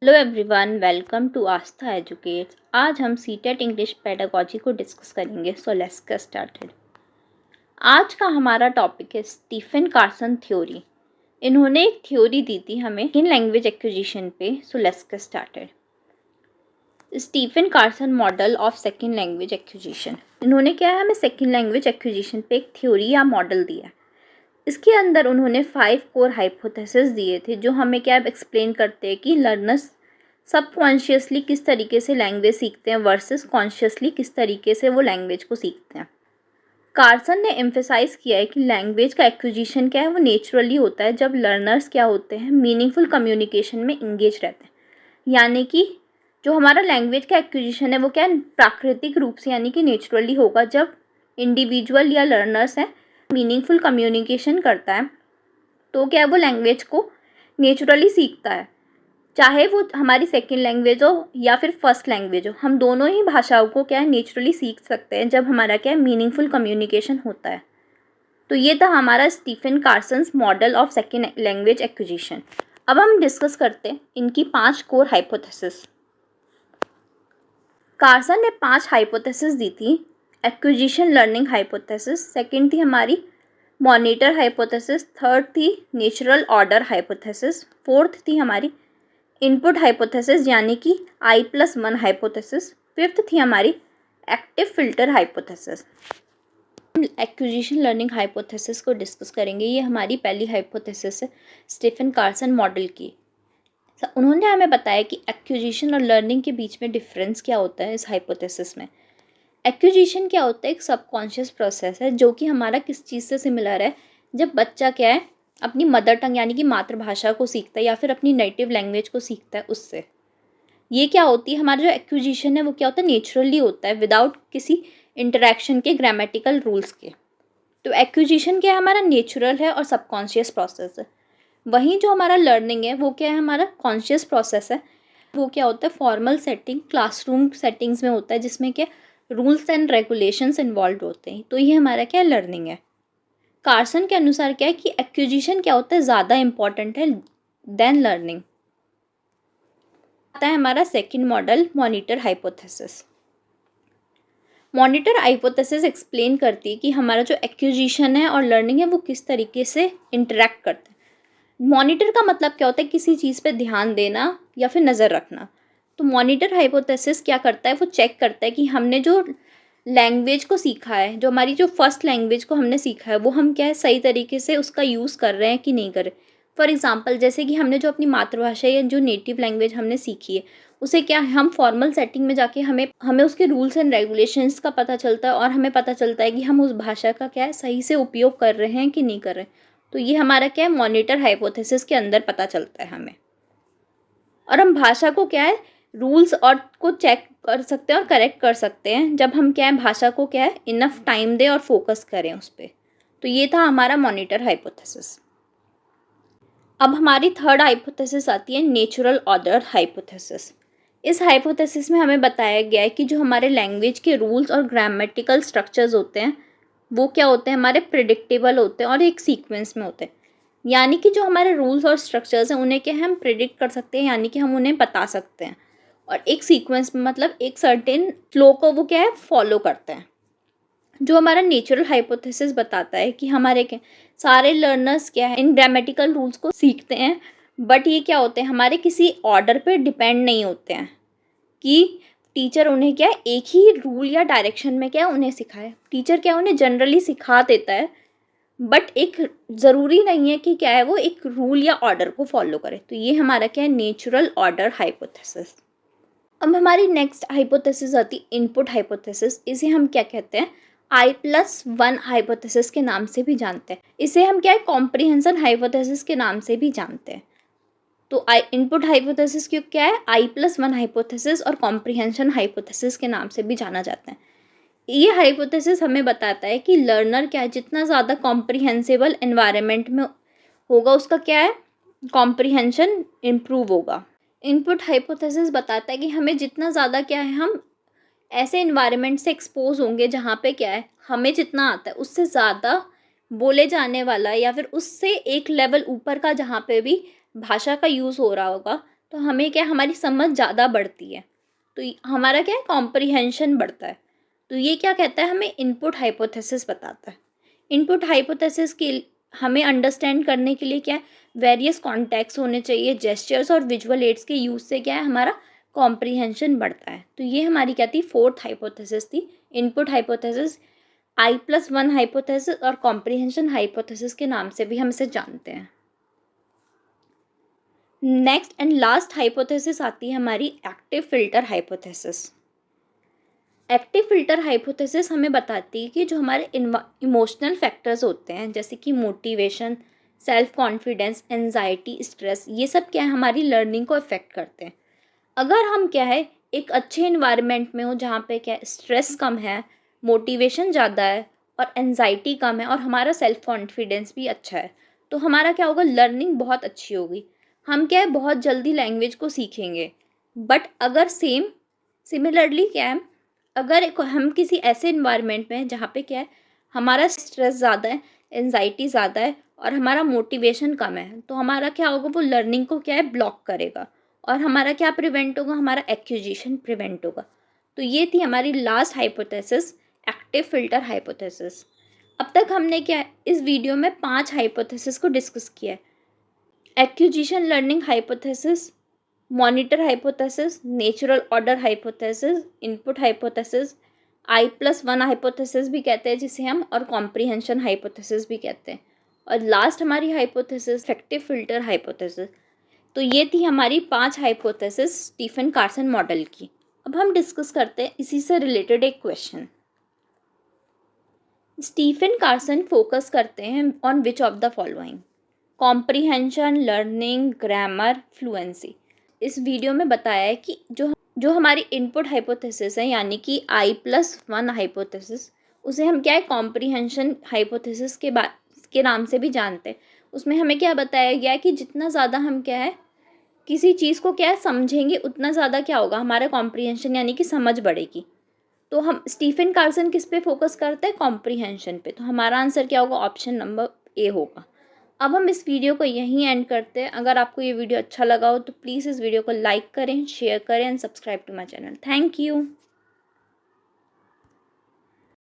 Hello everyone, welcome to Aastha educates. आज हम CTET English pedagogy को डिस्कस करेंगे। So let's get started. आज का हमारा टॉपिक है स्टीफन कार्सन थ्योरी। इन्होंने एक थ्योरी दी थी हमें इन लैंग्वेज एक्विजिशन पे। So let's get started. Stephen Krashen model of second language acquisition. इन्होंने क्या है, हमें सेकेंड लैंग्वेज एक्विजिशन पे एक थ्योरी या मॉडल दिया। इसके अंदर उन्होंने 5 कोर हाइपोथेसिस दिए थे जो हमें क्या एक्सप्लेन करते हैं कि लर्नर्स सबकॉन्शियसली किस तरीके से लैंग्वेज सीखते हैं वर्सेस कॉन्शियसली किस तरीके से वो लैंग्वेज को सीखते हैं। कार्सन ने एम्फेसाइज किया है कि लैंग्वेज का एक्विजिशन क्या है, वो नेचुरली होता है जब लर्नर्स क्या होते हैं, मीनिंगफुल कम्युनिकेशन में इंगेज रहते हैं। यानी कि जो हमारा लैंग्वेज का एक्विजिशन है वो क्या है, प्राकृतिक रूप से यानी कि नेचुरली होगा जब इंडिविजुअल या लर्नर्स हैं मीनिंगफुल कम्युनिकेशन करता है तो क्या वो लैंग्वेज को नेचुरली सीखता है। चाहे वो हमारी सेकेंड लैंग्वेज हो या फिर फर्स्ट लैंग्वेज हो, हम दोनों ही भाषाओं को क्या है नेचुरली सीख सकते हैं जब हमारा क्या है मीनिंगफुल कम्युनिकेशन होता है। तो ये था हमारा Stephen Krashen's model of second language acquisition. अब हम डिस्कस करते हैं इनकी 5 कोर हाइपोथेसिस। कार्सन ने 5 हाइपोथेसिस दी थी। एक्विजिशन लर्निंग हाइपोथेसिस, सेकेंड थी हमारी मॉनिटर हाइपोथेसिस, थर्ड थी नेचुरल ऑर्डर हाइपोथेसिस, फोर्थ थी हमारी इनपुट हाइपोथेसिस यानी कि I+1 हाइपोथेसिस, फिफ्थ थी हमारी active filter hypothesis. Acquisition learning hypothesis को डिस्कस करेंगे। ये हमारी पहली हाइपोथेसिस है स्टीफन कार्सन मॉडल की। उन्होंने हमें बताया कि एक्विजिशन और लर्निंग के बीच में डिफरेंस क्या होता है। इस हाइपोथेसिस में एक्विजिशन क्या होता है, एक सबकॉन्शियस प्रोसेस है जो कि हमारा किस चीज़ से सिमिलर है, जब बच्चा क्या है अपनी मदर टंग यानी कि मातृभाषा को सीखता है या फिर अपनी नेटिव लैंग्वेज को सीखता है उससे। ये क्या होती है, हमारा जो एक्विजिशन है वो क्या होता है, नेचुरली होता है विदाउट किसी इंटरेक्शन के, ग्रामेटिकल रूल्स के। तो एक्विजिशन क्या है, हमारा नेचुरल है और सबकॉन्शियस प्रोसेस है। वहीं जो हमारा लर्निंग है वो क्या है, हमारा कॉन्शियस प्रोसेस है। वो क्या होता है, फॉर्मल सेटिंग, क्लासरूम सेटिंग्स में होता है जिसमें क्या रूल्स एंड रेगुलेशंस इन्वॉल्व होते हैं। तो ये हमारा क्या लर्निंग है। कार्सन के अनुसार क्या है कि एक्विजिशन क्या होता है, ज़्यादा इंपॉर्टेंट है देन लर्निंग। आता है हमारा second model monitor hypothesis. Monitor hypothesis explain करती है कि हमारा जो एक्विजिशन है और लर्निंग है वो किस तरीके से इंटरेक्ट करते हैं। मॉनिटर का मतलब क्या होता है, किसी चीज़ पे ध्यान देना या फिर नज़र रखना। तो मॉनिटर हाइपोथेसिस क्या करता है, वो चेक करता है कि हमने जो लैंग्वेज को सीखा है, जो हमारी जो फर्स्ट लैंग्वेज को हमने सीखा है वो हम क्या है सही तरीके से उसका यूज़ कर रहे हैं कि नहीं कर रहे। फॉर एग्जांपल जैसे कि हमने जो अपनी मातृभाषा या जो नेटिव लैंग्वेज हमने सीखी है उसे क्या है, हम फॉर्मल सेटिंग में जाके हमें उसके रूल्स एंड रेगुलेशंस का पता चलता है और हमें पता चलता है कि हम उस भाषा का क्या है सही से उपयोग कर रहे हैं कि नहीं कर रहे। तो ये हमारा क्या है मॉनिटर हाइपोथेसिस के अंदर पता चलता है हमें। और हम भाषा को क्या है रूल्स और को चेक कर सकते हैं और करेक्ट कर सकते हैं जब हम क्या है भाषा को क्या है इनफ टाइम दें और फोकस करें उस पर। तो ये था हमारा मॉनिटर हाइपोथेसिस। अब हमारी थर्ड हाइपोथेसिस आती है नेचुरल ऑर्डर हाइपोथेसिस। इस हाइपोथेसिस में हमें बताया गया है कि जो हमारे लैंग्वेज के रूल्स और ग्रामेटिकल स्ट्रक्चर्स होते हैं वो क्या होते हैं, हमारे प्रिडिक्टेबल होते हैं और एक सीक्वेंस में होते हैं। यानी कि जो हमारे रूल्स और स्ट्रक्चर्स हैं उन्हें क्या हम प्रिडिक्ट कर सकते हैं, यानी कि हम उन्हें बता सकते हैं। और एक सीक्वेंस में मतलब एक सर्टेन फ्लो को वो क्या है फॉलो करते हैं। जो हमारा नेचुरल हाइपोथेसिस बताता है कि हमारे क्या सारे लर्नर्स क्या है इन ग्रामेटिकल रूल्स को सीखते हैं, बट ये क्या होते हैं हमारे किसी ऑर्डर पे डिपेंड नहीं होते हैं कि टीचर उन्हें क्या है एक ही रूल या डायरेक्शन में क्या है उन्हें सिखाए। टीचर क्या उन्हें जनरली सिखा देता है, बट एक ज़रूरी नहीं है कि क्या है वो एक रूल या ऑर्डर को फॉलो करे। तो ये हमारा क्या है नेचुरल ऑर्डर हाइपोथेसिस। अब हमारी नेक्स्ट हाइपोथेसिस आती है इनपुट हाइपोथेसिस। इसे हम क्या कहते हैं, I+1 हाइपोथेसिस के नाम से भी जानते हैं। इसे हम क्या है कॉम्प्रिहेंशन हाइपोथेसिस के नाम से भी जानते हैं। तो इनपुट हाइपोथेसिस क्यों क्या है, I+1 हाइपोथेसिस और कॉम्प्रिहेंशन हाइपोथेसिस के नाम से भी जाना जाता है। ये हाइपोथेसिस हमें बताता है कि लर्नर क्या है जितना ज़्यादा कॉम्प्रिहेंसिबल एनवायरनमेंट में होगा उसका क्या है कॉम्प्रिहेंशन इम्प्रूव होगा। इनपुट हाइपोथेसिस बताता है कि हमें जितना ज़्यादा क्या है हम ऐसे इन्वायरमेंट से एक्सपोज होंगे जहाँ पे क्या है हमें जितना आता है उससे ज़्यादा बोले जाने वाला या फिर उससे एक लेवल ऊपर का जहाँ पे भी भाषा का यूज़ हो रहा होगा तो हमें क्या, हमारी समझ ज़्यादा बढ़ती है, तो हमारा क्या है, कॉम्प्रिहेंशन बढ़ता है। तो ये क्या कहता है, हमें इनपुट हाइपोथेसिस बताता है। इनपुट हाइपोथेसिस के हमें अंडरस्टैंड करने के लिए क्या है, वेरियस कॉन्टेक्स्ट होने चाहिए, जेस्चर्स और विजुअल एड्स के यूज़ से क्या है, हमारा कॉम्प्रिहेंशन बढ़ता है। तो ये हमारी क्या थी, फोर्थ हाइपोथेसिस थी, इनपुट हाइपोथेसिस, I+1 हाइपोथेसिस और कॉम्प्रिहेंशन हाइपोथेसिस के नाम से भी हम इसे जानते हैं। नेक्स्ट एंड लास्ट हाइपोथेसिस आती है हमारी active filter hypothesis. Active filter hypothesis हमें बताती है कि जो हमारे इमोशनल फैक्टर्स होते हैं, जैसे कि motivation, self confidence, anxiety, stress, ये सब क्या है, हमारी लर्निंग को इफ़ेक्ट करते हैं। अगर हम क्या है, एक अच्छे इन्वायरमेंट में हो जहाँ पे क्या है, स्ट्रेस कम है, मोटिवेशन ज़्यादा है और एंजाइटी कम है और हमारा सेल्फ कॉन्फिडेंस भी अच्छा है, तो हमारा क्या होगा, लर्निंग बहुत अच्छी होगी। हम क्या है, बहुत जल्दी लैंग्वेज को सीखेंगे। बट अगर सिमिलरली क्या है, अगर हम किसी ऐसे इन्वायरमेंट में हैं जहाँ पे क्या है, हमारा स्ट्रेस ज़्यादा है, एंजाइटी ज़्यादा है और हमारा मोटिवेशन कम है, तो हमारा क्या होगा, वो लर्निंग को क्या है, ब्लॉक करेगा और हमारा क्या प्रिवेंट होगा, हमारा एक्विजिशन प्रिवेंट होगा। तो ये थी हमारी last hypothesis, active filter hypothesis. अब तक हमने क्या है, इस वीडियो में 5 हाइपोथेसिस को डिस्कस किया है। Acquisition learning hypothesis, monitor hypothesis, natural order hypothesis, input hypothesis, I+1 hypothesis भी कहते हैं जिसे हम, और कॉम्प्रिहेंशन हाइपोथेसिस भी कहते हैं। और लास्ट हमारी हाइपोथेसिस इफेक्टिव फिल्टर हाइपोथेसिस। तो ये थी हमारी 5 हाइपोथेसिस स्टीफन कार्सन मॉडल की। अब हम डिस्कस करते हैं इसी से रिलेटेड एक क्वेश्चन। स्टीफन कार्सन फोकस करते हैं on which of the following, comprehension, learning, grammar, fluency. इस वीडियो में बताया है कि जो हमारी इनपुट हाइपोथेसिस है, यानी कि I+1 हाइपोथेसिस, उसे हम क्या है, कॉम्प्रिहेंशन हाइपोथेसिस के नाम से भी जानते हैं। उसमें हमें क्या बताया गया है कि जितना ज़्यादा हम क्या है, किसी चीज़ को क्या है, समझेंगे, उतना ज़्यादा क्या होगा, हमारा कॉम्प्रिहेंशन यानी कि समझ बढ़ेगी। तो हम स्टीफन कार्सन किस पे फोकस करते हैं, कॉम्प्रिहेंशन पे। तो हमारा आंसर क्या होगा, ऑप्शन नंबर ए होगा। अब हम इस वीडियो को यहीं एंड करते हैं। अगर आपको ये वीडियो अच्छा लगा हो तो प्लीज़ इस वीडियो को लाइक करें, शेयर करें and subscribe to my channel. Thank you.